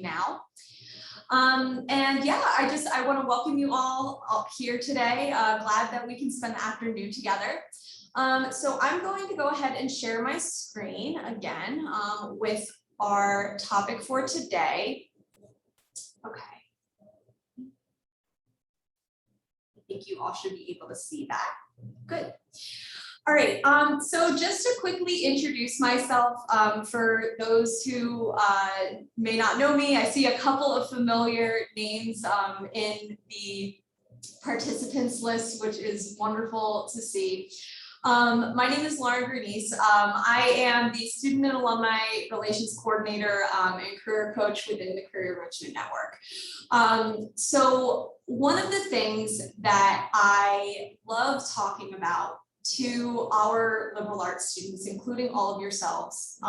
now. And yeah, I want to welcome you all up here today. Glad that we can spend the afternoon together. So I'm going to go ahead and share my screen again with our topic for today. Okay. I think you all should be able to see that. Good. All right, so just to quickly introduce myself, for those who may not know me, I see a couple of familiar names in the participants list, which is wonderful to see. My name is Lauren Grunice. I am the Student and Alumni Relations Coordinator and Career Coach within the Career Enrichment Network. So one of the things that I love talking about to our liberal arts students, including all of yourselves,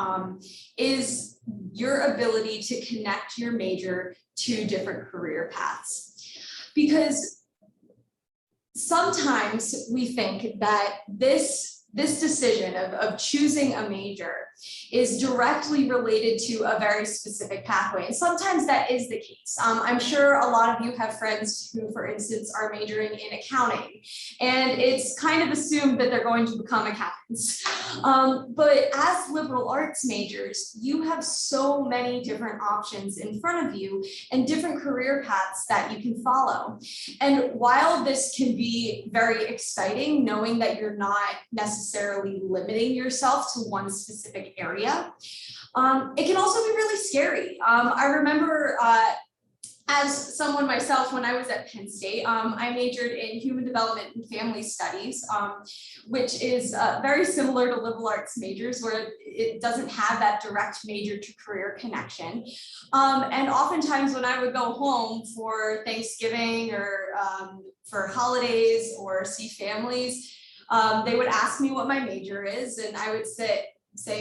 is your ability to connect your major to different career paths. Because sometimes we think that this decision of choosing a major is directly related to a very specific pathway. And sometimes that is the case. I'm sure a lot of you have friends who, for instance, are majoring in accounting, and it's kind of assumed that they're going to become accountants. But as liberal arts majors, you have so many different options in front of you and different career paths that you can follow. And while this can be very exciting, knowing that you're not necessarily limiting yourself to one specific area, it can also be really scary. I remember as someone myself, when I was at Penn State, I majored in human development and family studies, which is very similar to liberal arts majors, where it doesn't have that direct major to career connection. And oftentimes when I would go home for Thanksgiving or for holidays or see families, they would ask me what my major is, and I would say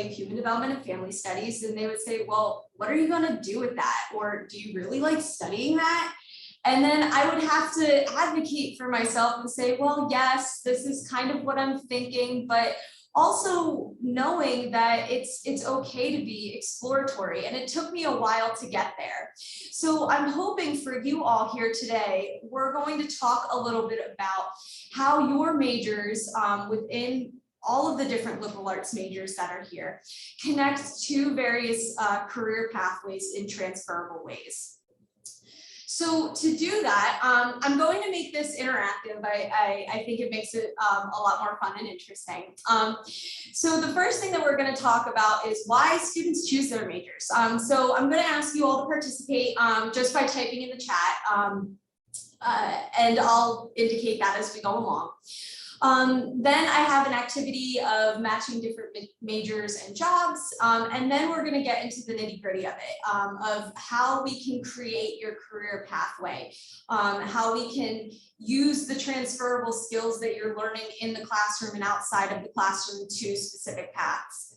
human development and family studies, and they would say, well, what are you going to do with that? Or do you really like studying that? And then I would have to advocate for myself and say, well, yes, this is kind of what I'm thinking, but also knowing that it's okay to be exploratory. And it took me a while to get there. So I'm hoping for you all here today, we're going to talk a little bit about how your majors within all of the different liberal arts majors that are here connect to various career pathways in transferable ways. So to do that, I'm going to make this interactive. I think it makes it a lot more fun and interesting. So the first thing that we're going to talk about is why students choose their majors. So I'm going to ask you all to participate just by typing in the chat, and I'll indicate that as we go along. Then I have an activity of matching different majors and jobs, and then we're going to get into the nitty-gritty of it, of how we can create your career pathway, how we can use the transferable skills that you're learning in the classroom and outside of the classroom to specific paths.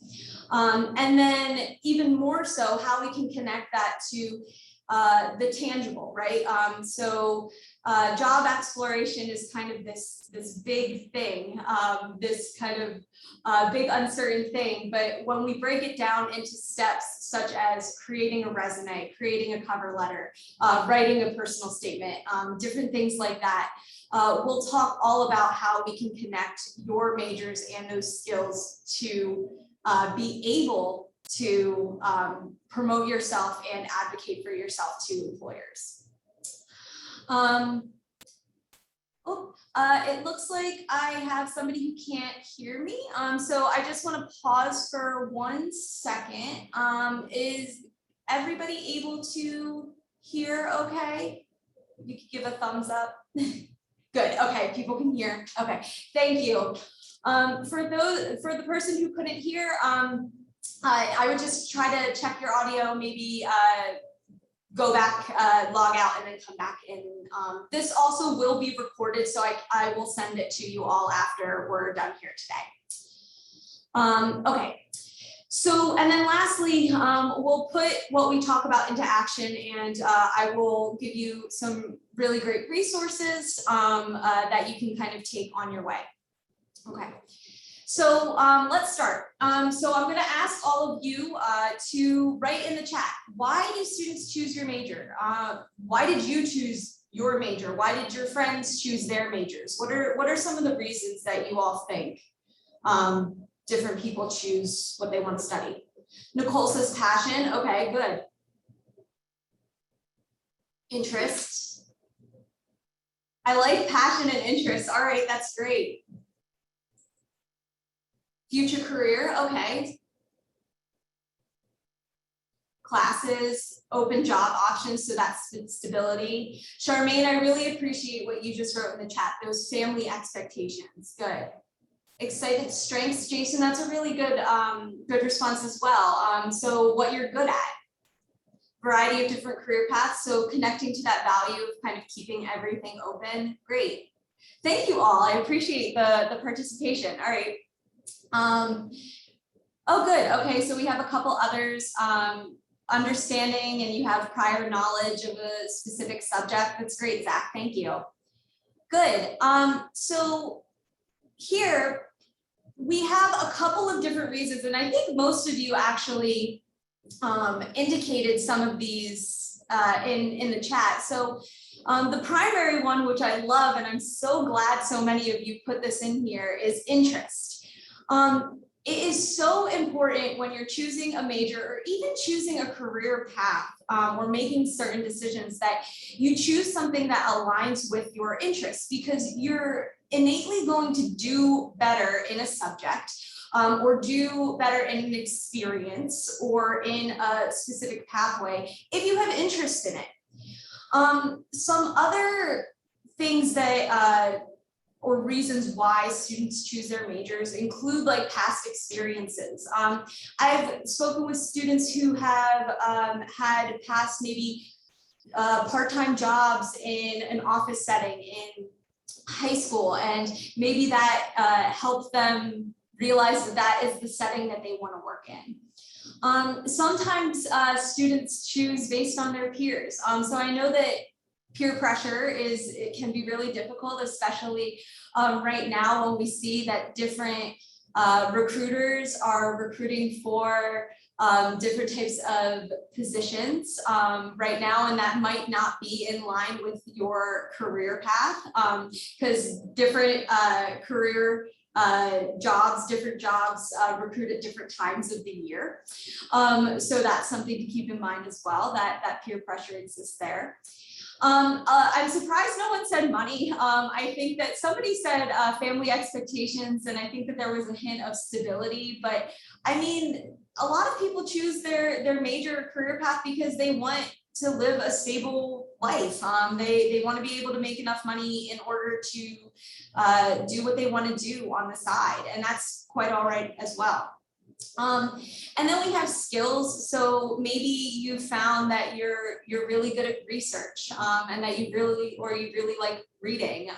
And then even more so, how we can connect that to the tangible, right? Job exploration is kind of this big thing, this kind of big uncertain thing. But when we break it down into steps such as creating a resume, creating a cover letter, writing a personal statement, different things like that, we'll talk all about how we can connect your majors and those skills to be able to promote yourself and advocate for yourself to employers. It looks like I have somebody who can't hear me. So I just want to pause for 1 second. Is everybody able to hear okay? You could give a thumbs up. Good, okay, people can hear. Okay, thank you. For the person who couldn't hear, I would just try to check your audio, maybe go back, log out, and then come back in. This also will be recorded, so I will send it to you all after we're done here today. Okay, so, and then lastly, we'll put what we talk about into action, and I will give you some really great resources that you can kind of take on your way. Okay. So let's start. So I'm going to ask all of you to write in the chat, why do students choose your major? Why did you choose your major? Why did your friends choose their majors? What are some of the reasons that you all think different people choose what they want to study? Nicole says passion. Okay, good. Interest. I like passion and interest. All right, that's great. Future career, okay. Classes, open job options, so that's stability. Charmaine, I really appreciate what you just wrote in the chat, those family expectations, good. Excited strengths, Jason, that's a really good, good response as well. So what you're good at, variety of different career paths, so connecting to that value of kind of keeping everything open, great. Thank you all, I appreciate the participation, all right. Oh, good. Okay, so we have a couple others. Understanding and you have prior knowledge of a specific subject. That's great, Zach. Thank you. Good. So here we have a couple of different reasons, and I think most of you actually indicated some of these in the chat. So the primary one, which I love, and I'm so glad so many of you put this in here, is interest. It is so important when you're choosing a major or even choosing a career path or making certain decisions that you choose something that aligns with your interests, because you're innately going to do better in a subject or do better in an experience or in a specific pathway if you have interest in it. Some other things that or reasons why students choose their majors include like past experiences. I've spoken with students who have had past maybe part-time jobs in an office setting in high school, and maybe that helped them realize that that is the setting that they want to work in. Sometimes students choose based on their peers. So I know that peer pressure it can be really difficult, especially right now when we see that different recruiters are recruiting for different types of positions right now, and that might not be in line with your career path because different career different jobs recruit at different times of the year. So that's something to keep in mind as well, that peer pressure exists there. I'm surprised no one said money. I think that somebody said family expectations, and I think that there was a hint of stability, but I mean, a lot of people choose their major career path because they want to live a stable life. They want to be able to make enough money in order to do what they want to do on the side, and that's quite all right as well. And then we have skills. So maybe you found that you're really good at research and that you really like reading.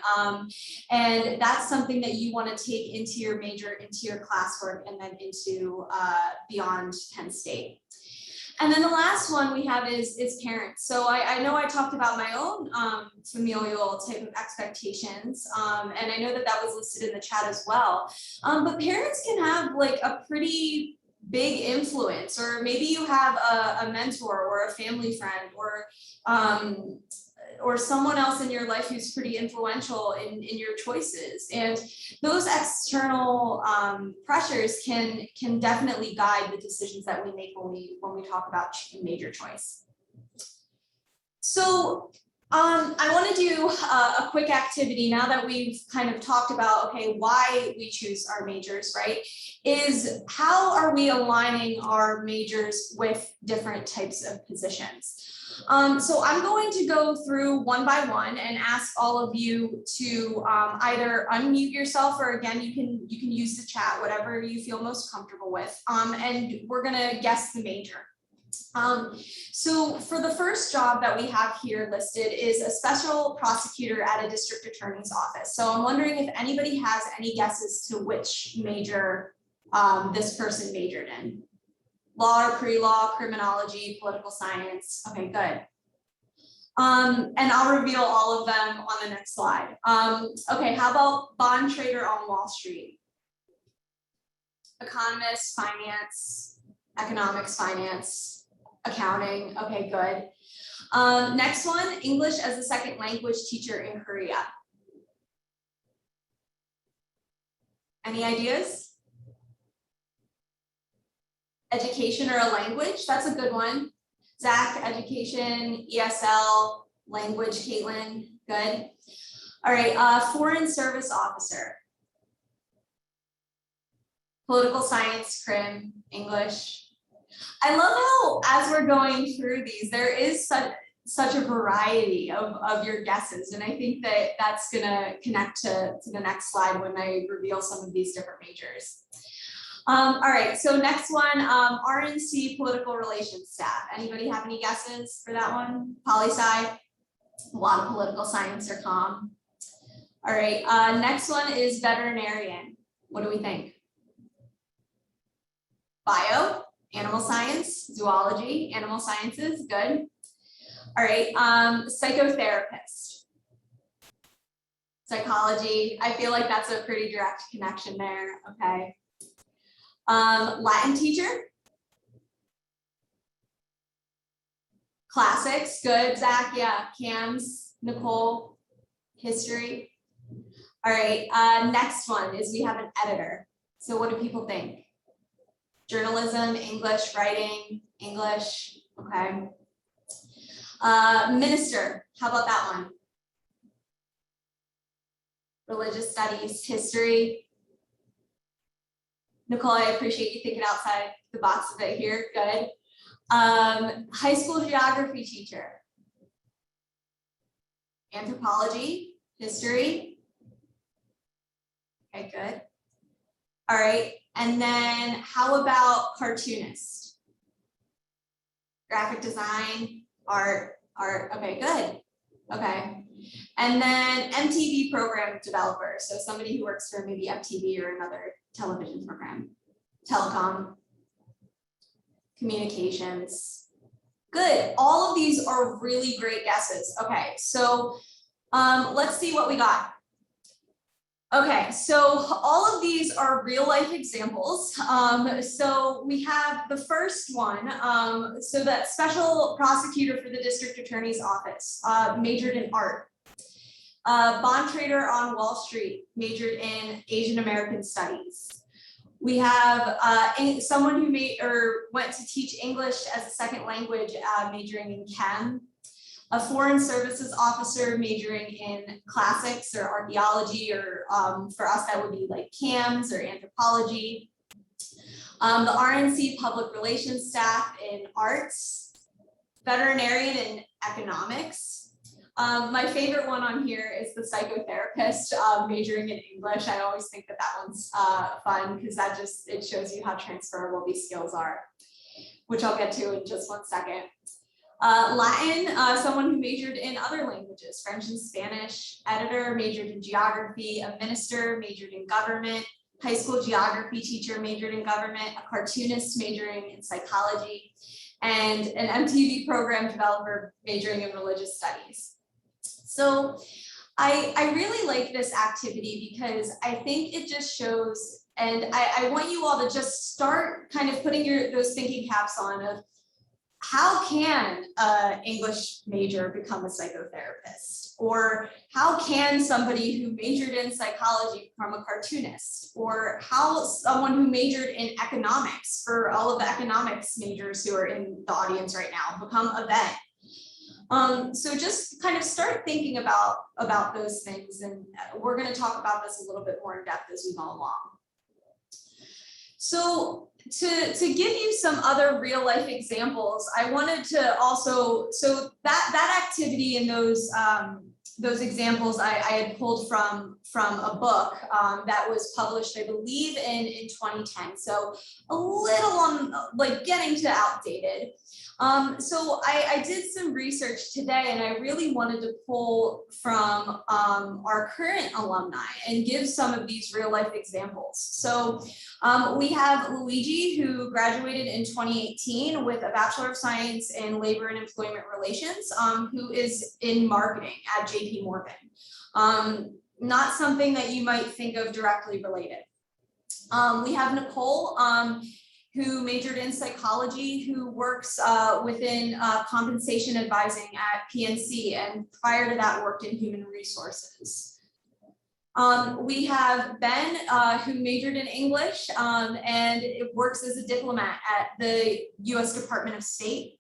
And that's something that you want to take into your major, into your classwork, and then into beyond Penn State. And then the last one we have is parents. So I know I talked about my own familial type of expectations, and I know that that was listed in the chat as well. But parents can have like a pretty big influence, or maybe you have a mentor or a family friend or someone else in your life who's pretty influential in your choices. And those external pressures can definitely guide the decisions that we make when we talk about major choice. So I want to do a quick activity now that we've kind of talked about, okay, why we choose our majors, right? Is how are we aligning our majors with different types of positions? So I'm going to go through one by one and ask all of you to either unmute yourself, or again, you can use the chat, whatever you feel most comfortable with. And we're gonna guess the major. So for the first job that we have here listed is a special prosecutor at a district attorney's office. So I'm wondering if anybody has any guesses to which major this person majored in. Law or pre-law, criminology, political science. Okay, good. And I'll reveal all of them on the next slide. Okay, how about bond trader on Wall Street? Economist, finance, economics, finance, accounting. Okay, good. Next one, English as a second language teacher in Korea. Any ideas? Education or a language, that's a good one. Zach, education, ESL, language, Caitlin, good. All right, foreign service officer. Political science, crim, English. I love how, as we're going through these, there is such a variety of your guesses. And I think that that's gonna connect to the next slide when I reveal some of these different majors. All right, so next one, RNC political relations staff. Anybody have any guesses for that one? Poli-sci, a lot of political science or comm. All right, next one is veterinarian. What do we think? Bio, animal science, zoology, animal sciences, good. All right, psychotherapist. Psychology, I feel like that's a pretty direct connection there, okay. Latin teacher. Classics, good, Zach, yeah, CAMS, Nicole, history. All right, next one is we have an editor. So what do people think? Journalism, English, writing, English, okay. Minister, how about that one? Religious studies, history. Nicole, I appreciate you thinking outside the box a bit here, good. High school geography teacher. Anthropology, history. Okay, good. All right, and then how about cartoonist? Graphic design, art, okay, good. Okay, and then MTV program developer. So somebody who works for maybe FTV or another television program. Telecom, communications. Good, all of these are really great guesses. Okay, so let's see what we got. Okay, so all of these are real life examples. So we have the first one, so that special prosecutor for the district attorney's office, majored in art. Bond trader on Wall Street, majored in Asian American studies. We have someone who went to teach English as a second language, majoring in chem. A foreign services officer majoring in classics or archaeology, or for us that would be like CAMS or anthropology. The RNC public relations staff in arts, veterinarian in economics. My favorite one on here is the psychotherapist majoring in English. I always think that one's fun because it shows you how transferable these skills are, which I'll get to in just one second. Latin, someone who majored in other languages, French and Spanish, editor, majored in geography, a minister, majored in government, high school geography teacher, majored in government, a cartoonist majoring in psychology, and an MTV program developer majoring in religious studies. So I really like this activity because I think it just shows, and I want you all to just start kind of putting those thinking caps on of, how can an English major become a psychotherapist? Or how can somebody who majored in psychology become a cartoonist? Or how someone who majored in economics, for all of the economics majors who are in the audience right now, become a vet? So just kind of start thinking about those things, and we're going to talk about this a little bit more in depth as we go along. So to give you some other real life examples, I wanted to also, so that activity and those examples I had pulled from a book that was published, I believe, in 2010. So a little on like getting to outdated. So I did some research today, and I really wanted to pull from our current alumni and give some of these real life examples. So we have Luigi, who graduated in 2018 with a Bachelor of Science in Labor and Employment Relations, who is in marketing at JP Morgan. Not something that you might think of directly related. We have Nicole, who majored in psychology, who works within compensation advising at PNC, and prior to that worked in human resources. We have Ben, who majored in English and it works as a diplomat at the US Department of State.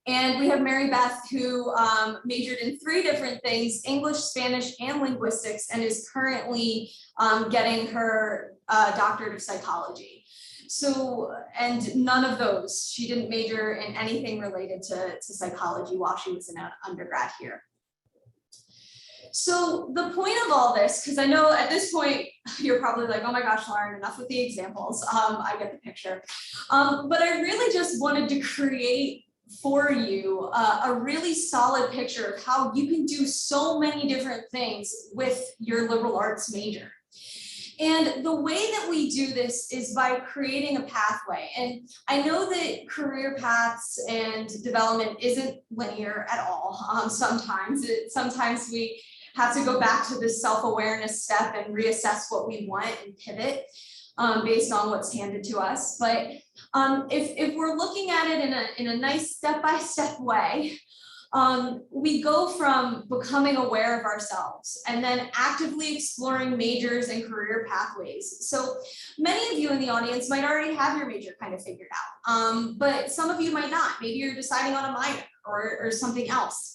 And we have Mary Beth, who majored in 3 different things, English, Spanish, and linguistics, and is currently getting her doctorate of psychology. So, and none of those, she didn't major in anything related to psychology while she was in an undergrad here. So the point of all this, because I know at this point, you're probably like, oh my gosh, Lauren, enough with the examples. I get the picture. But I really just wanted to create for you a really solid picture of how you can do so many different things with your liberal arts major. And the way that we do this is by creating a pathway. And I know that career paths and development isn't linear at all. Sometimes we have to go back to this self-awareness step and reassess what we want and pivot based on what's handed to us. But if we're looking at it in a nice step-by-step way, we go from becoming aware of ourselves and then actively exploring majors and career pathways. So many of you in the audience might already have your major kind of figured out, but some of you might not. Maybe you're deciding on a minor or something else.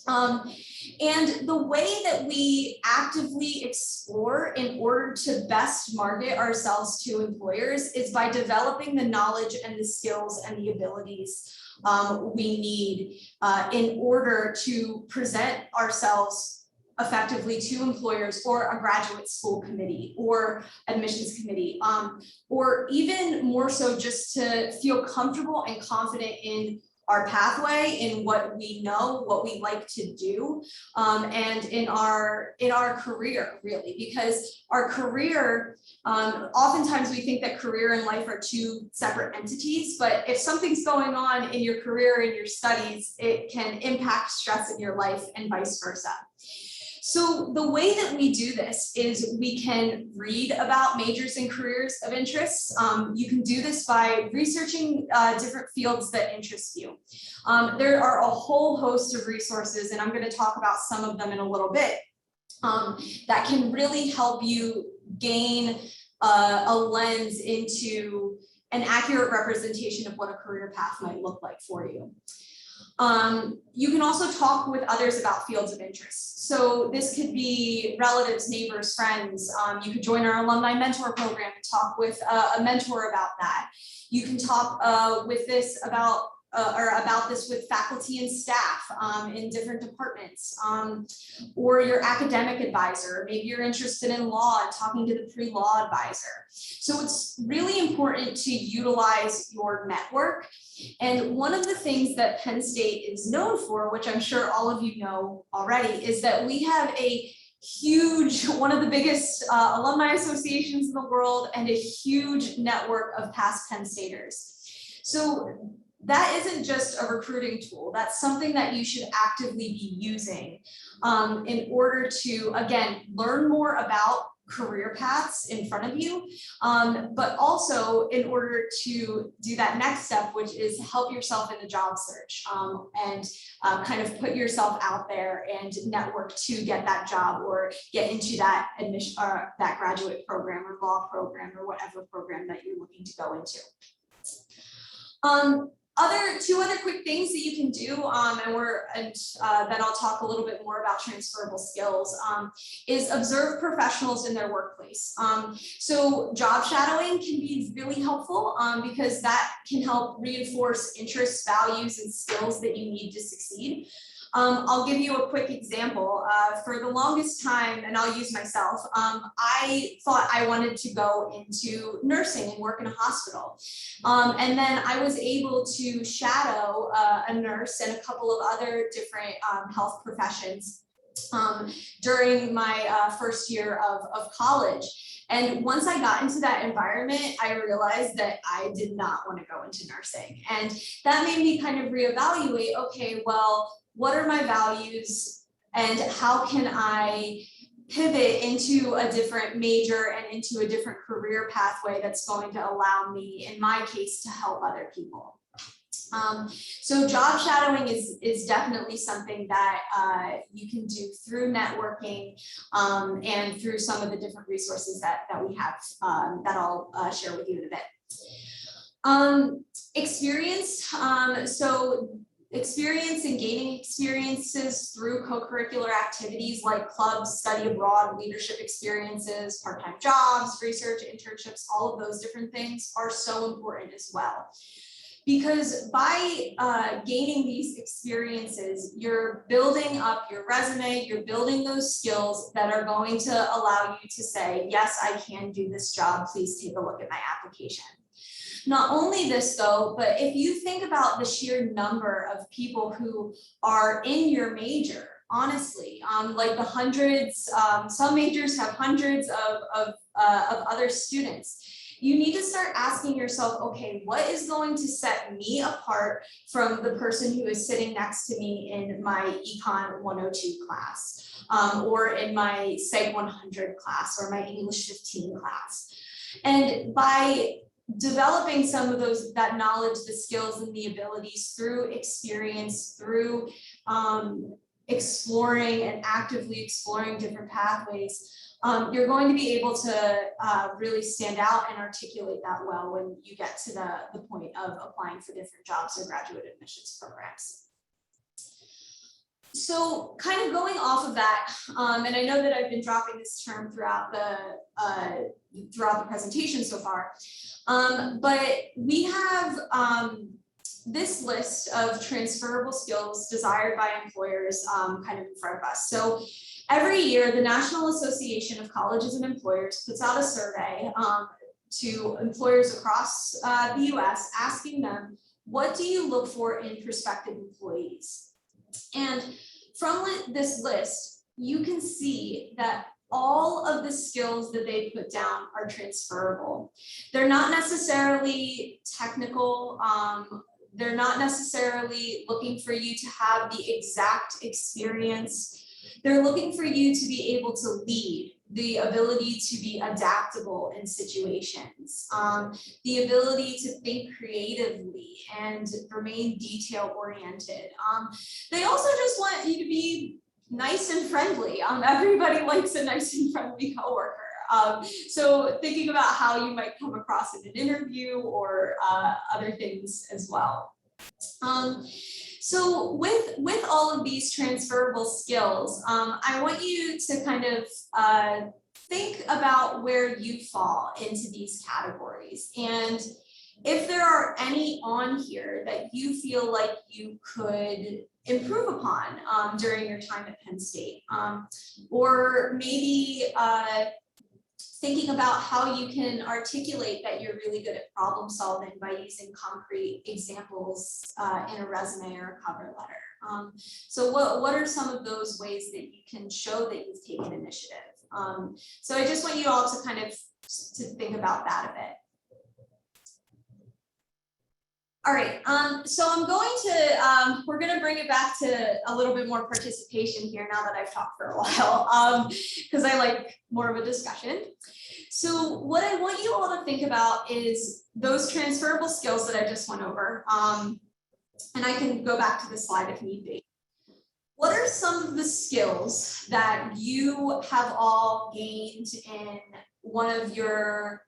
And the way that we actively explore in order to best market ourselves to employers is by developing the knowledge and the skills and the abilities we need in order to present ourselves effectively to employers or a graduate school committee or admissions committee, or even more so just to feel comfortable and confident in our pathway, in what we know, what we like to do, and in our career, really, because our career, oftentimes we think that career and life are 2 separate entities, but if something's going on in your career and your studies, it can impact stress in your life and vice versa. So the way that we do this is we can read about majors and careers of interest. You can do this by researching different fields that interest you. There are a whole host of resources, and I'm going to talk about some of them in a little bit, that can really help you gain a lens into an accurate representation of what a career path might look like for you. You can also talk with others about fields of interest. So this could be relatives, neighbors, friends. You could join our alumni mentor program and talk with a mentor about that. You can talk with this about this with faculty and staff in different departments, or your academic advisor. Maybe you're interested in law and talking to the pre-law advisor. So it's really important to utilize your network. And one of the things that Penn State is known for, which I'm sure all of you know already, is that we have a huge, one of the biggest alumni associations in the world and a huge network of past Penn Staters. So that isn't just a recruiting tool. That's something that you should actively be using in order to, again, learn more about career paths in front of you, but also in order to do that next step, which is help yourself in the job search and kind of put yourself out there and network to get that job or get into that admission or that graduate program or law program or whatever program that you're looking to go into. Two other quick things that you can do, then I'll talk a little bit more about transferable skills, is observe professionals in their workplace. So job shadowing can be really helpful because that can help reinforce interests, values, and skills that you need to succeed. I'll give you a quick example. For the longest time, and I'll use myself, I thought I wanted to go into nursing and work in a hospital. And then I was able to shadow a nurse and a couple of other different health professions during my first year of college. And once I got into that environment, I realized that I did not want to go into nursing. And that made me kind of reevaluate, okay, well, what are my values and how can I pivot into a different major and into a different career pathway that's going to allow me, in my case, to help other people. So job shadowing is definitely something that you can do through networking and through some of the different resources that we have that I'll share with you in a bit. Experience, so experience and gaining experiences through co-curricular activities like clubs, study abroad, leadership experiences, part-time jobs, research, internships, all of those different things are so important as well. Because by gaining these experiences, you're building up your resume, you're building those skills that are going to allow you to say, yes, I can do this job, please take a look at my application. Not only this though, but if you think about the sheer number of people who are in your major, honestly, like the hundreds, some majors have hundreds of other students. You need to start asking yourself, okay, what is going to set me apart from the person who is sitting next to me in my Econ 102 class, or in my Seg 100 class, or my English 15 class? And by developing some of that knowledge, the skills and the abilities through experience, through exploring and actively exploring different pathways, you're going to be able to really stand out and articulate that well when you get to the point of applying for different jobs or graduate admissions programs. So kind of going off of that, and I know that I've been dropping this term throughout the presentation so far, but we have this list of transferable skills desired by employers kind of in front of us. So every year, the National Association of Colleges and Employers puts out a survey to employers across the US, asking them, what do you look for in prospective employees? And from this list, you can see that all of the skills that they put down are transferable. They're not necessarily technical. They're not necessarily looking for you to have the exact experience. They're looking for you to be able to lead, the ability to be adaptable in situations, the ability to think creatively and remain detail oriented. They also just want you to be nice and friendly. Everybody likes a nice and friendly coworker. So thinking about how you might come across in an interview or other things as well. So with all of these transferable skills, I want you to kind of think about where you fall into these categories. And if there are any on here that you feel like you could improve upon during your time at Penn State, or maybe thinking about how you can articulate that you're really good at problem solving by using concrete examples in a resume or a cover letter. So what are some of those ways that you can show that you've taken initiative? So I just want you all to kind of to think about that a bit. All right, so I'm going to, we're going to bring it back to a little bit more participation here now that I've talked for a while, because I like more of a discussion. So what I want you all to think about is those transferable skills that I just went over, and I can go back to the slide if need be. What are some of the skills that you have all gained in one of your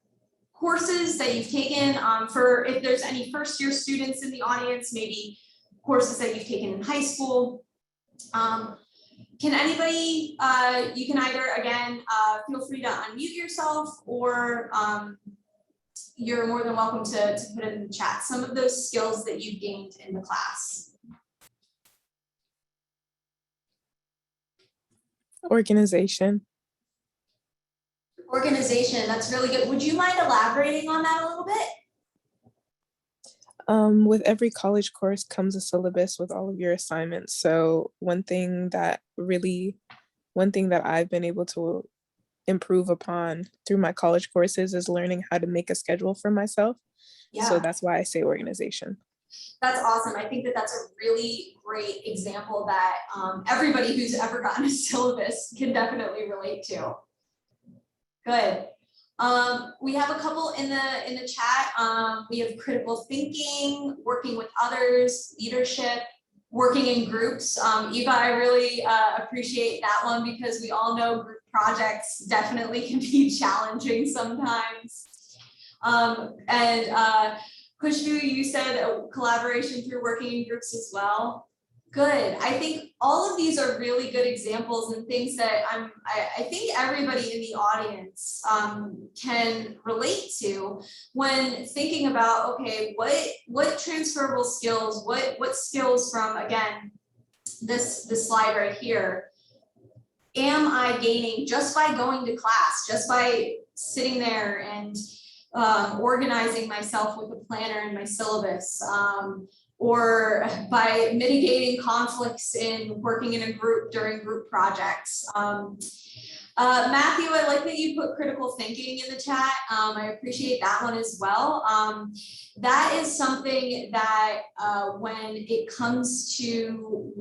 courses that you've taken, for if there's any first year students in the audience, maybe courses that you've taken in high school? Can anybody, you can either, again, feel free to unmute yourself, or you're more than welcome to put it in the chat, some of those skills that you've gained in the class. Organization. Organization, that's really good. Would you mind elaborating on that a little bit? With every college course comes a syllabus with all of your assignments. So one thing that I've been able to improve upon through my college courses is learning how to make a schedule for myself. Yeah. So that's why I say organization. That's awesome. I think that that's a really great example that everybody who's ever gotten a syllabus can definitely relate to. Good. We have a couple in the chat. We have critical thinking, working with others, leadership, working in groups. Eva, I really appreciate that one because we all know group projects definitely can be challenging sometimes. Kushbu, you said collaboration through working in groups as well. Good. I think all of these are really good examples and things that I think everybody in the audience can relate to when thinking about, okay, what transferable skills, what skills from, again, this slide right here, am I gaining just by going to class, just by sitting there and organizing myself with a planner in my syllabus, or by mitigating conflicts in working in a group during group projects. Matthew, I like that you put critical thinking in the chat. I appreciate that one as well. That is something that when it comes to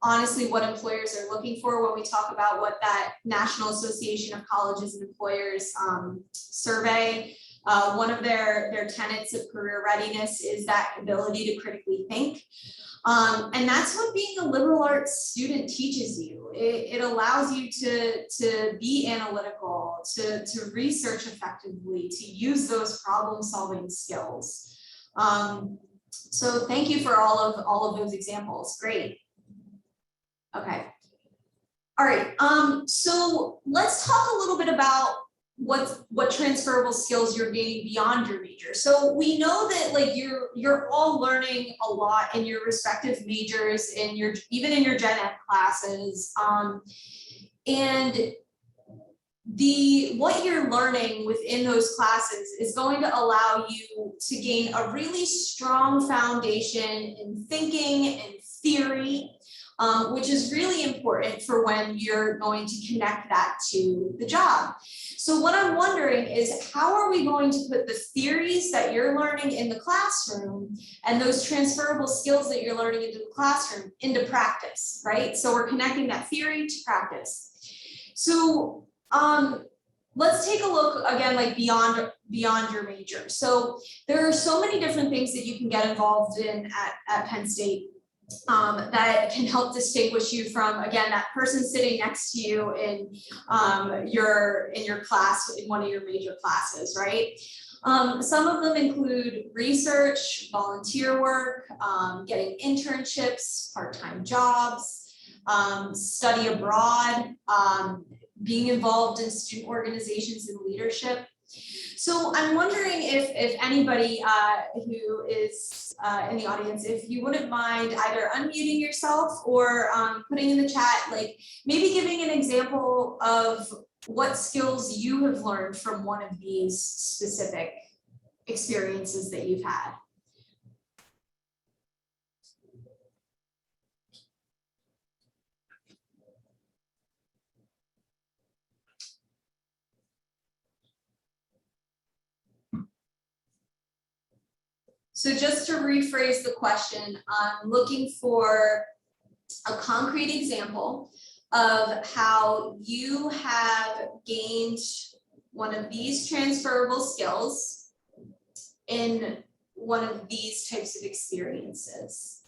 honestly what employers are looking for when we talk about what that National Association of Colleges and Employers survey, one of their tenets of career readiness is that ability to critically think. And that's what being a liberal arts student teaches you. It allows you to be analytical, to research effectively, to use those problem solving skills. So thank you for all of those examples. Great. Okay. All right. So let's talk a little bit about what transferable skills you're gaining beyond your major. So we know that like you're all learning a lot in your respective majors, even in your gen ed classes, and what you're learning within those classes is going to allow you to gain a really strong foundation in thinking and theory, which is really important for when you're going to connect that to the job. So what I'm wondering is, how are we going to put the theories that you're learning in the classroom and those transferable skills that you're learning into the classroom into practice, right? So we're connecting that theory to practice. So let's take a look again, like beyond your major. So there are so many different things that you can get involved in at Penn State that can help distinguish you from, again, that person sitting next to you in your class, in one of your major classes, right? Some of them include research, volunteer work, getting internships, part-time jobs, study abroad, being involved in student organizations and leadership. So I'm wondering if anybody who is in the audience, if you wouldn't mind either unmuting yourself or putting in the chat, like maybe giving an example of what skills you have learned from one of these specific experiences that you've had. So just to rephrase the question, I'm looking for a concrete example of how you have gained one of these transferable skills in one of these types of experiences.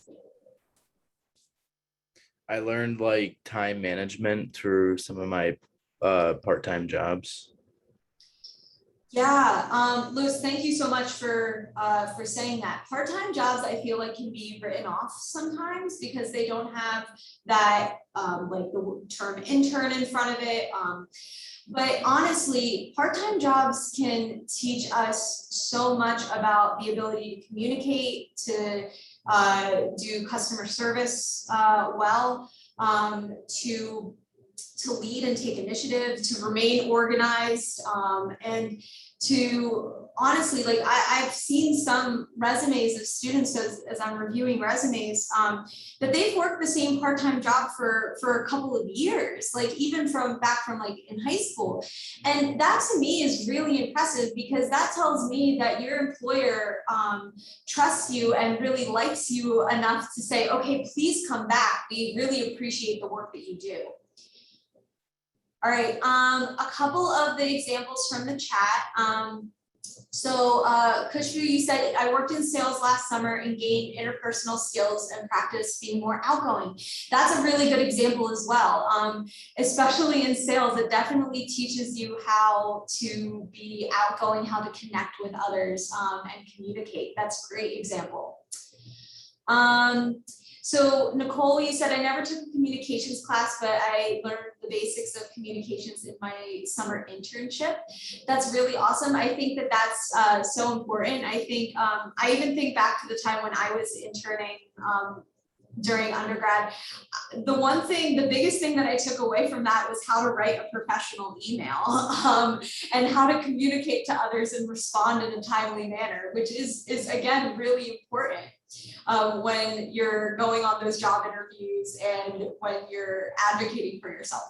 I learned like time management through some of my part-time jobs. Yeah, Louis, thank you so much for saying that. Part-time jobs, I feel like, can be written off sometimes because they don't have that like the term intern in front of it. But honestly, part-time jobs can teach us so much about the ability to communicate, to do customer service well, to lead and take initiative, to remain organized, and to honestly, like I've seen some resumes of students as I'm reviewing resumes, that they've worked the same part-time job for a couple of years, like even from back from like in high school. And that to me is really impressive, because that tells me that your employer trusts you and really likes you enough to say, okay, please come back. We really appreciate the work that you do. All right, a couple of the examples from the chat. So Kushbu, you said, I worked in sales last summer and gained interpersonal skills and practice being more outgoing. That's a really good example as well. Especially in sales, it definitely teaches you how to be outgoing, how to connect with others and communicate. That's a great example. So Nicole, you said, I never took a communications class, but I learned the basics of communications in my summer internship. That's really awesome. I think that that's so important. I think, I even think back to the time when I was interning during undergrad. The biggest thing that I took away from that was how to write a professional email and how to communicate to others and respond in a timely manner, which is again, really important. When you're going on those job interviews and when you're advocating for yourself.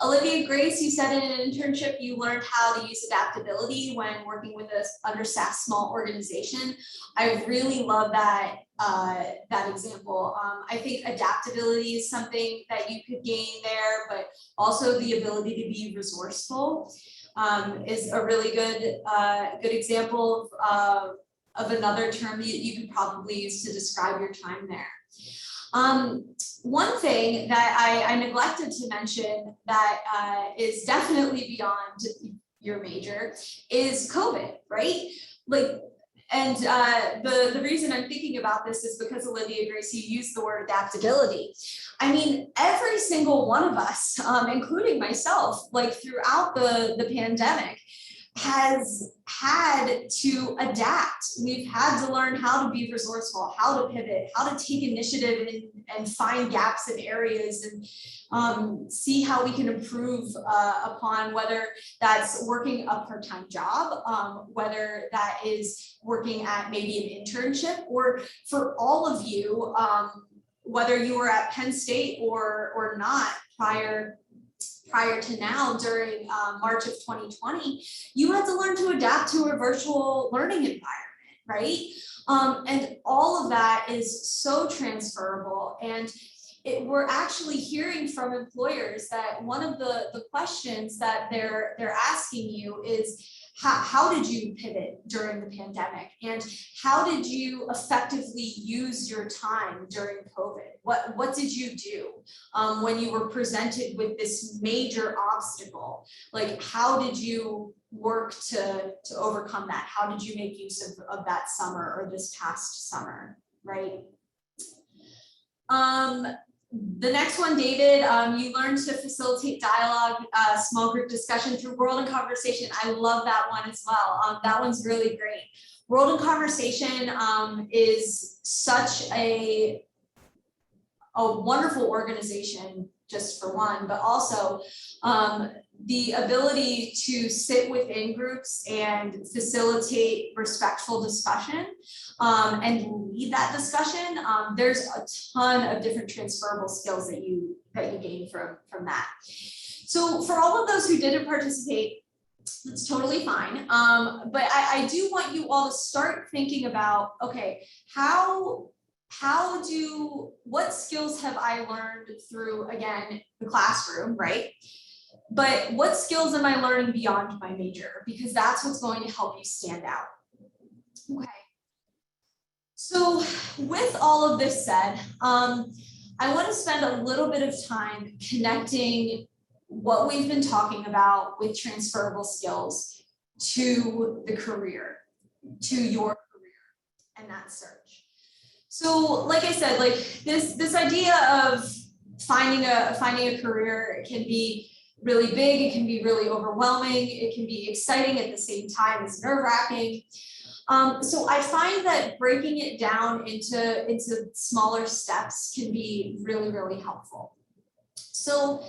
Olivia Grace, you said in an internship you learned how to use adaptability when working with an understaffed small organization. I really love that that example. I think adaptability is something that you could gain there, but also the ability to be resourceful is a really good good example of another term that you could probably use to describe your time there. One thing that I neglected to mention that is definitely beyond your major is COVID, right? Like, and the reason I'm thinking about this is because Olivia Grace, you used the word adaptability. I mean, every single one of us, including myself, like throughout the pandemic, has had to adapt. We've had to learn how to be resourceful, how to pivot, how to take initiative and find gaps in areas and see how we can improve upon, whether that's working a part-time job, whether that is working at maybe an internship, or for all of you, whether you were at Penn State or not prior to now during March of 2020, you had to learn to adapt to a virtual learning environment, right? And all of that is so transferable. And we're actually hearing from employers that one of the questions that they're asking you is, how did you pivot during the pandemic? And how did you effectively use your time during COVID? What did you do when you were presented with this major obstacle? Like, how did you work to overcome that? How did you make use of that summer or this past summer, right? The next one, David, you learned to facilitate dialogue, small group discussion through World and Conversation. I love that one as well. That one's really great. World and Conversation is such a wonderful organization, just for one, but also the ability to sit within groups and facilitate respectful discussion and lead that discussion. There's a ton of different transferable skills that you gain from that. So for all of those who didn't participate, that's totally fine. But I do want you all to start thinking about, okay, what skills have I learned through, again, the classroom, right? But what skills am I learning beyond my major? Because that's what's going to help you stand out. Okay. So with all of this said, I want to spend a little bit of time connecting what we've been talking about with transferable skills to the career, to your career and that search. So like I said, like this idea of finding a career can be really big, it can be really overwhelming, it can be exciting at the same time as nerve-wracking. So I find that breaking it down into smaller steps can be really, really helpful. So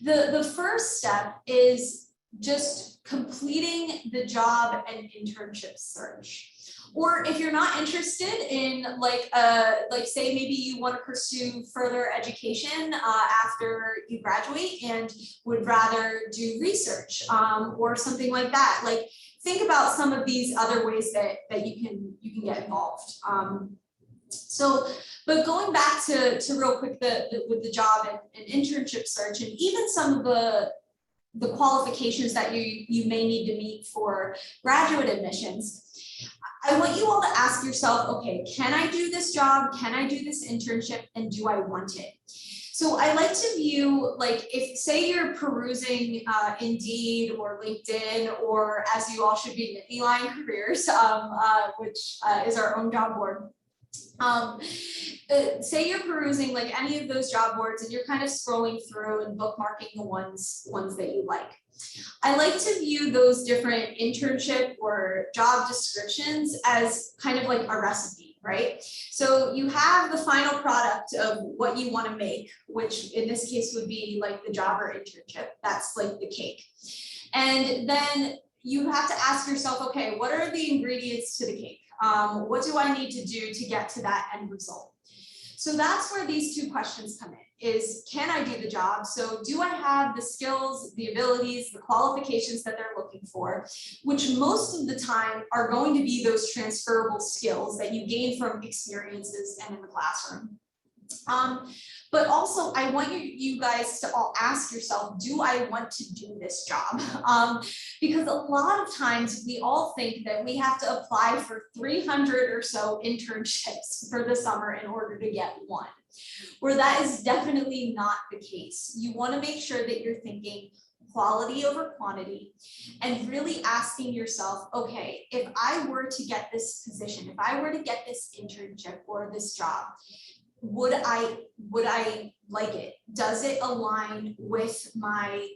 the first step is just completing the job and internship search. Or if you're not interested in like say maybe you want to pursue further education after you graduate and would rather do research or something like that. Like think about some of these other ways that you can get involved. But going back to real quick with the job and internship search, and even some of the qualifications that you may need to meet for graduate admissions, I want you all to ask yourself, okay, can I do this job? Can I do this internship? And do I want it? So I like to view, like, if say you're perusing Indeed or LinkedIn, or as you all should be, Line Careers, which is our own job board. Say you're perusing like any of those job boards and you're kind of scrolling through and bookmarking the ones that you like. I like to view those different internship or job descriptions as kind of like a recipe, right? So you have the final product of what you want to make, which in this case would be like the job or internship. That's like the cake. And then you have to ask yourself, okay, what are the ingredients to the cake? What do I need to do to get to that end result? So that's where these two questions come in, is can I do the job? So do I have the skills, the abilities, the qualifications that they're looking for, which most of the time are going to be those transferable skills that you gain from experiences and in the classroom. But also I want you guys to all ask yourself, do I want to do this job? Because a lot of times we all think that we have to apply for 300 or so internships for the summer in order to get one, where that is definitely not the case. You want to make sure that you're thinking quality over quantity and really asking yourself, okay, if I were to get this position, if I were to get this internship or this job, would I like it? Does it align with my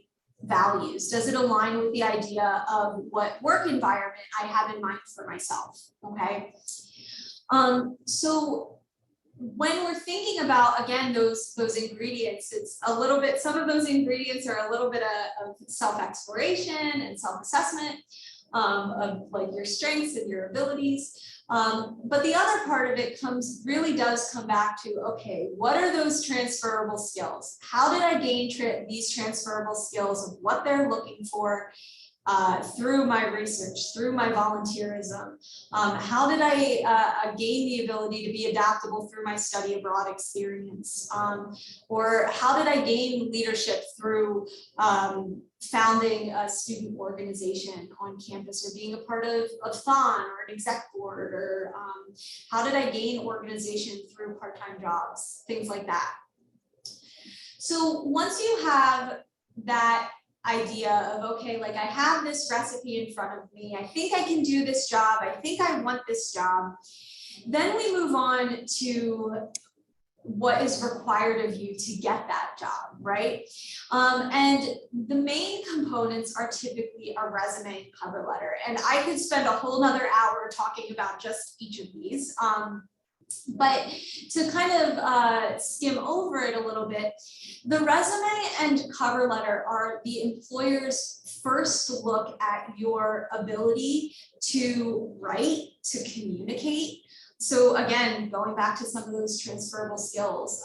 values? Does it align with the idea of what work environment I have in mind for myself? Okay. So when we're thinking about, again, those ingredients, it's a little bit, some of those ingredients are a little bit of self-exploration and self-assessment of like your strengths and your abilities. But the other part of it really does come back to, okay, what are those transferable skills? How did I gain these transferable skills of what they're looking for through my research, through my volunteerism? How did I gain the ability to be adaptable through my study abroad experience? Or how did I gain leadership through founding a student organization on campus, or being a part of FON or an exec board? Or how did I gain organization through part-time jobs, things like that. So once you have that idea of, okay, like I have this recipe in front of me, I think I can do this job, I think I want this job, then we move on to what is required of you to get that job, right? And the main components are typically a resume and cover letter. And I could spend a whole nother hour talking about just each of these. But to kind of skim over it a little bit, the resume and cover letter are the employer's first look at your ability to write, to communicate. So again, going back to some of those transferable skills,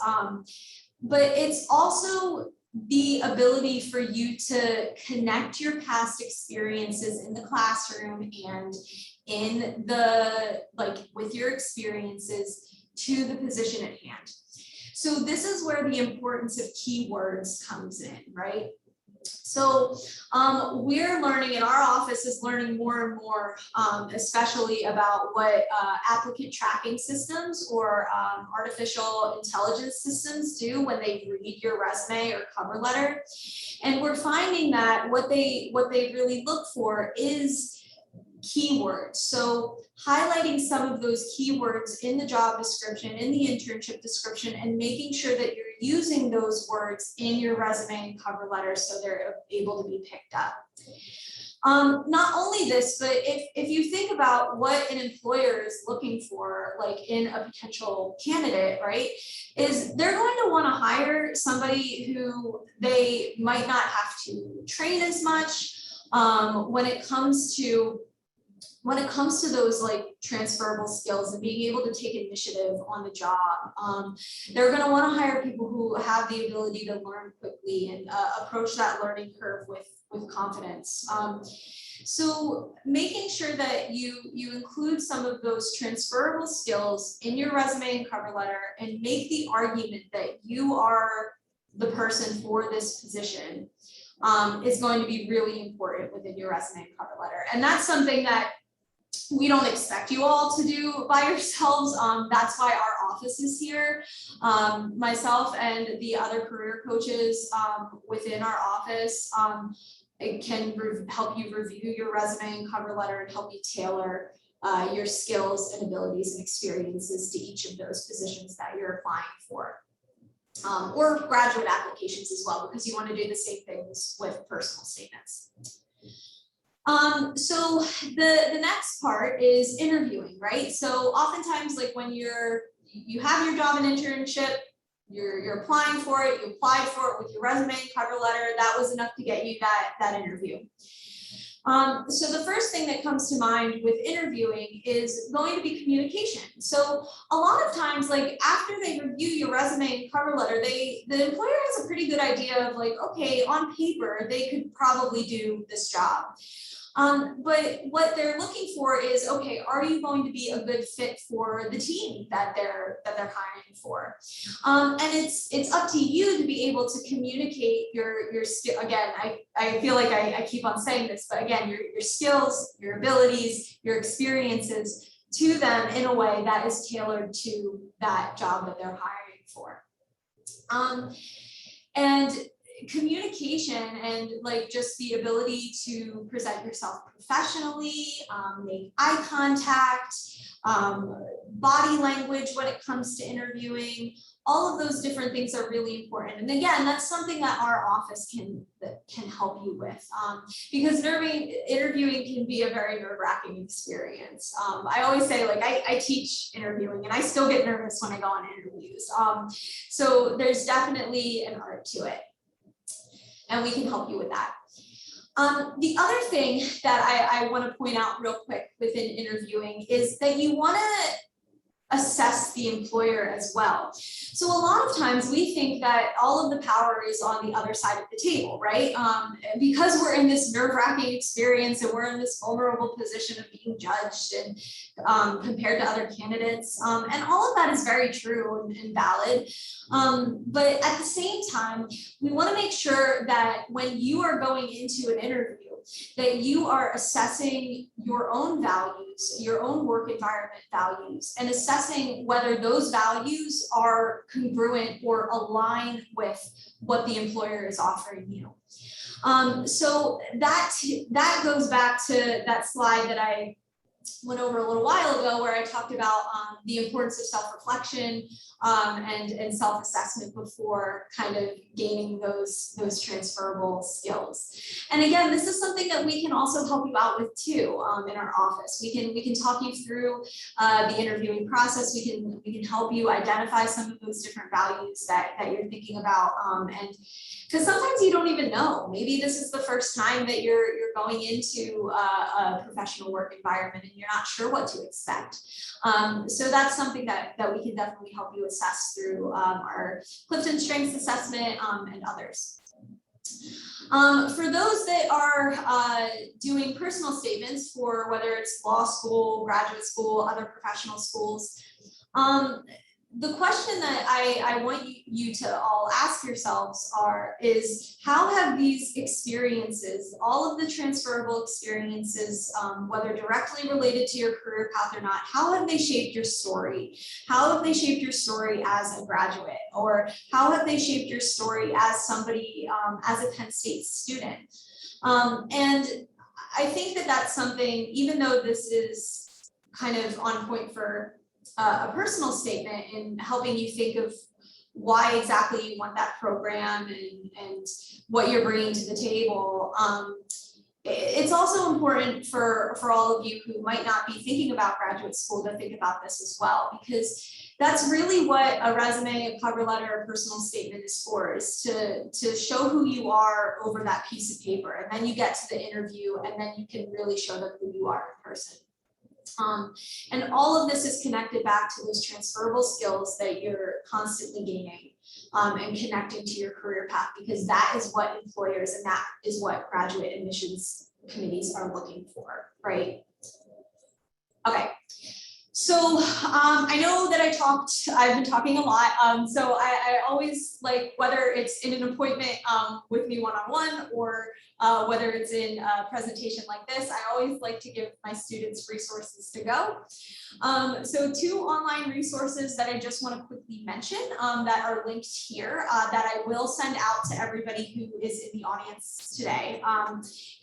but it's also the ability for you to connect your past experiences in the classroom and in the, like, with your experiences to the position at hand. So this is where the importance of keywords comes in, right? So we're learning, in our office is learning more and more, especially about what applicant tracking systems or artificial intelligence systems do when they read your resume or cover letter. And we're finding that what they really look for is keywords. So highlighting some of those keywords in the job description, in the internship description, and making sure that you're using those words in your resume and cover letter so they're able to be picked up. Not only this, but if you think about what an employer is looking for, like in a potential candidate, right, is they're going to want to hire somebody who they might not have to train as much. when it comes to those like transferable skills and being able to take initiative on the job. They're going to want to hire people who have the ability to learn quickly and approach that learning curve with confidence. So making sure that you include some of those transferable skills in your resume and cover letter and make the argument that you are the person for this position is going to be really important within your resume and cover letter. And that's something that we don't expect you all to do by yourselves. That's why our office is here. Myself and the other career coaches within our office it can help you review your resume and cover letter and help you tailor your skills and abilities and experiences to each of those positions that you're applying for. Or graduate applications as well, because you want to do the same things with personal statements. So the next part is interviewing, right? So oftentimes, like when you have your job and internship, you're applying for it, you applied for it with your resume and cover letter, that was enough to get you that interview. So the first thing that comes to mind with interviewing is going to be communication. So a lot of times, like after they review your resume and cover letter, the employer has a pretty good idea of like, okay, on paper, they could probably do this job. But what they're looking for is, okay, are you going to be a good fit for the team that they're hiring for? And it's up to you to be able to communicate your skill. Again, I feel like I keep on saying this, but again, your skills, your abilities, your experiences to them in a way that is tailored to that job that they're hiring for. And communication and like just the ability to present yourself professionally, make eye contact, body language when it comes to interviewing, all of those different things are really important. And again, that's something that our office can help you with, because interviewing can be a very nerve-wracking experience. I always say, like, I teach interviewing and I still get nervous when I go on interviews. So there's definitely an art to it. And we can help you with that. The other thing that I want to point out real quick within interviewing is that you want to assess the employer as well. So a lot of times we think that all of the power is on the other side of the table, right? Because we're in this nerve-wracking experience and we're in this vulnerable position of being judged and compared to other candidates. And all of that is very true and valid. But at the same time, we want to make sure that when you are going into an interview, that you are assessing your own values, your own work environment values, and assessing whether those values are congruent or align with what the employer is offering you. So that goes back to that slide that I went over a little while ago, where I talked about the importance of self-reflection and self-assessment before kind of gaining those transferable skills. And again, this is something that we can also help you out with too in our office. We can talk you through the interviewing process. We can help you identify some of those different values that you're thinking about, and because sometimes you don't even know. Maybe this is the first time that you're going into a professional work environment and you're not sure what to expect. So that's something that we can definitely help you assess through our Clifton Strengths Assessment and others. For those that are doing personal statements for whether it's law school, graduate school, other professional schools, the question that I want you to all ask yourselves is how have these experiences, all of the transferable experiences, whether directly related to your career path or not, how have they shaped your story? How have they shaped your story as a graduate? Or how have they shaped your story as somebody, as a Penn State student? And I think that that's something, even though this is kind of on point for a personal statement in helping you think of why exactly you want that program and what you're bringing to the table. It's also important for all of you who might not be thinking about graduate school to think about this as well, because that's really what a resume, a cover letter, a personal statement is for, is to show who you are over that piece of paper. And then you get to the interview and then you can really show them who you are in person. And all of this is connected back to those transferable skills that you're constantly gaining and connecting to your career path, because that is what employers and that is what graduate admissions committees are looking for, right? Okay. So I know that I've been talking a lot. So I always like, whether it's in an appointment with me one-on-one or whether it's in a presentation like this, I always like to give my students resources to go. So 2 online resources that I just want to quickly mention that are linked here that I will send out to everybody who is in the audience today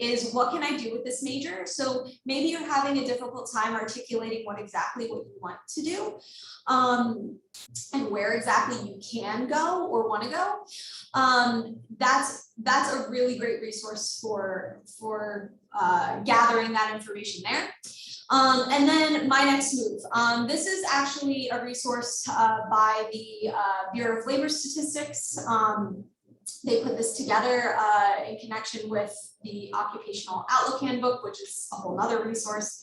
is what can I do with this major? So maybe you're having a difficult time articulating what you want to do and where exactly you can go or want to go. That's a really great resource for gathering that information there. And then my next move. This is actually a resource by the Bureau of Labor Statistics. They put this together in connection with the Occupational Outlook Handbook, which is a whole other resource.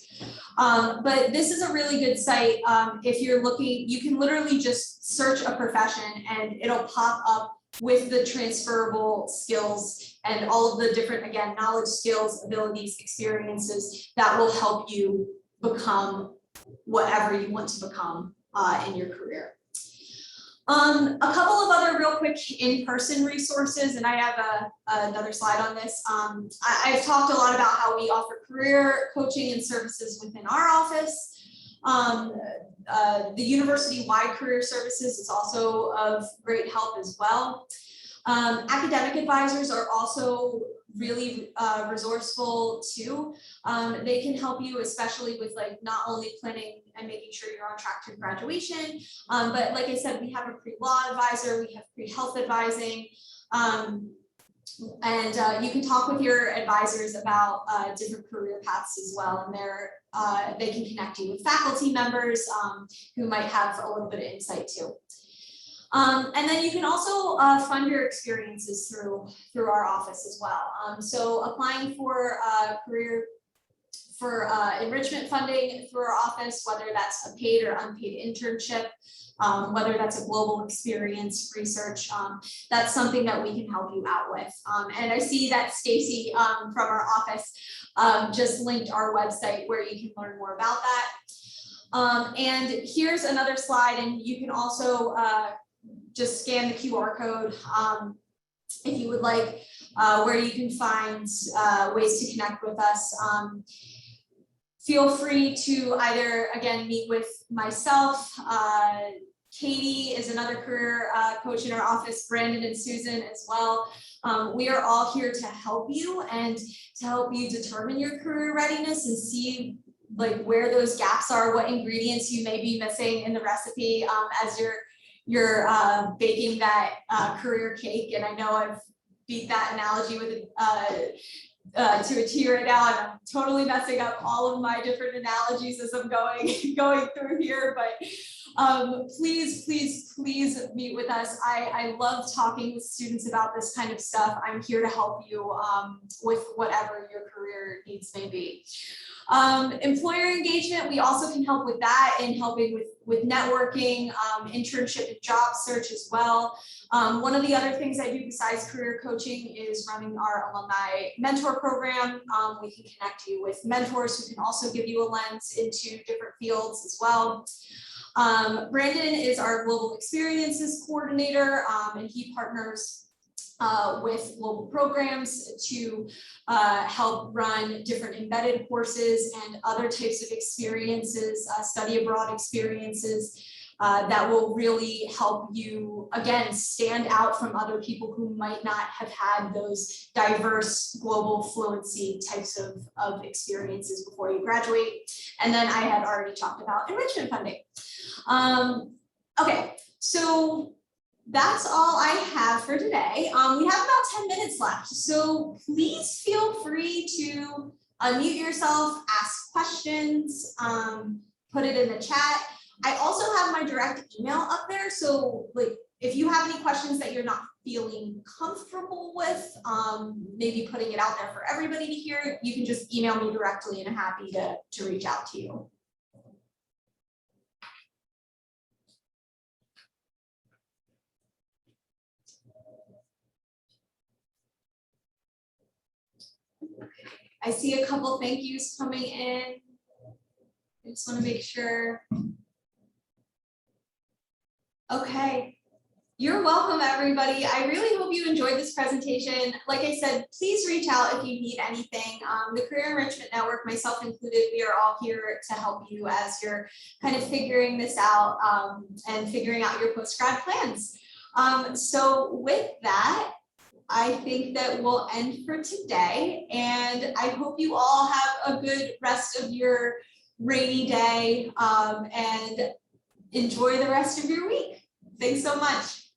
But this is a really good site. If you're looking, you can literally just search a profession and it'll pop up with the transferable skills and all of the different, again, knowledge, skills, abilities, experiences that will help you become whatever you want to become in your career. A couple of other real quick in-person resources, and I have another slide on this. I've talked a lot about how we offer career coaching and services within our office. The university-wide career services is also of great help as well. Academic advisors are also really resourceful too. They can help you, especially with like not only planning and making sure you're on track to graduation, but like I said, we have a pre-law advisor, we have pre-health advising, and you can talk with your advisors about different career paths as well, and they can connect you with faculty members who might have a little bit of insight too. And then you can also fund your experiences through our office as well. So applying for enrichment funding through our office, whether that's a paid or unpaid internship, whether that's a global experience research, that's something that we can help you out with. And I see that Stacy from our office just linked our website where you can learn more about that. And here's another slide, and you can also just scan the QR code if you would like, where you can find ways to connect with us. Feel free to either, again, meet with myself. Katie is another career coach in our office, Brandon and Susan as well. We are all here to help you and to help you determine your career readiness and see like where those gaps are, what ingredients you may be missing in the recipe as you're baking that career cake. And I know I've beat that analogy with to a T right now, and I'm totally messing up all of my different analogies as I'm going through here, but please meet with us. I love talking with students about this kind of stuff. I'm here to help you with whatever your career needs may be. Employer engagement, we also can help with that and helping with networking, internship and job search as well. One of the other things I do besides career coaching is running our alumni mentor program. We can connect you with mentors who can also give you a lens into different fields as well. Brandon is our global experiences coordinator, and he partners with global programs to help run different embedded courses and other types of experiences, study abroad experiences that will really help you, again, stand out from other people who might not have had those diverse global fluency types of experiences before you graduate. And then I had already talked about enrichment funding. Okay, so that's all I have for today. We have about 10 minutes left, so please feel free to unmute yourself, ask questions, put it in the chat. I also have my my direct email up there. So like, if you have any questions that you're not feeling comfortable with, maybe putting it out there for everybody to hear, you can just email me directly and I'm happy to reach out to you. I see a couple thank yous coming in. I just want to make sure. Okay. You're welcome, everybody. I really hope you enjoyed this presentation. Like I said, please reach out if you need anything. The Career Enrichment Network, myself included, we are all here to help you as you're kind of figuring this out and figuring out your post-grad plans. So with that, I think that we'll end for today, and I hope you all have a good rest of your rainy day and enjoy the rest of your week. Thanks so much.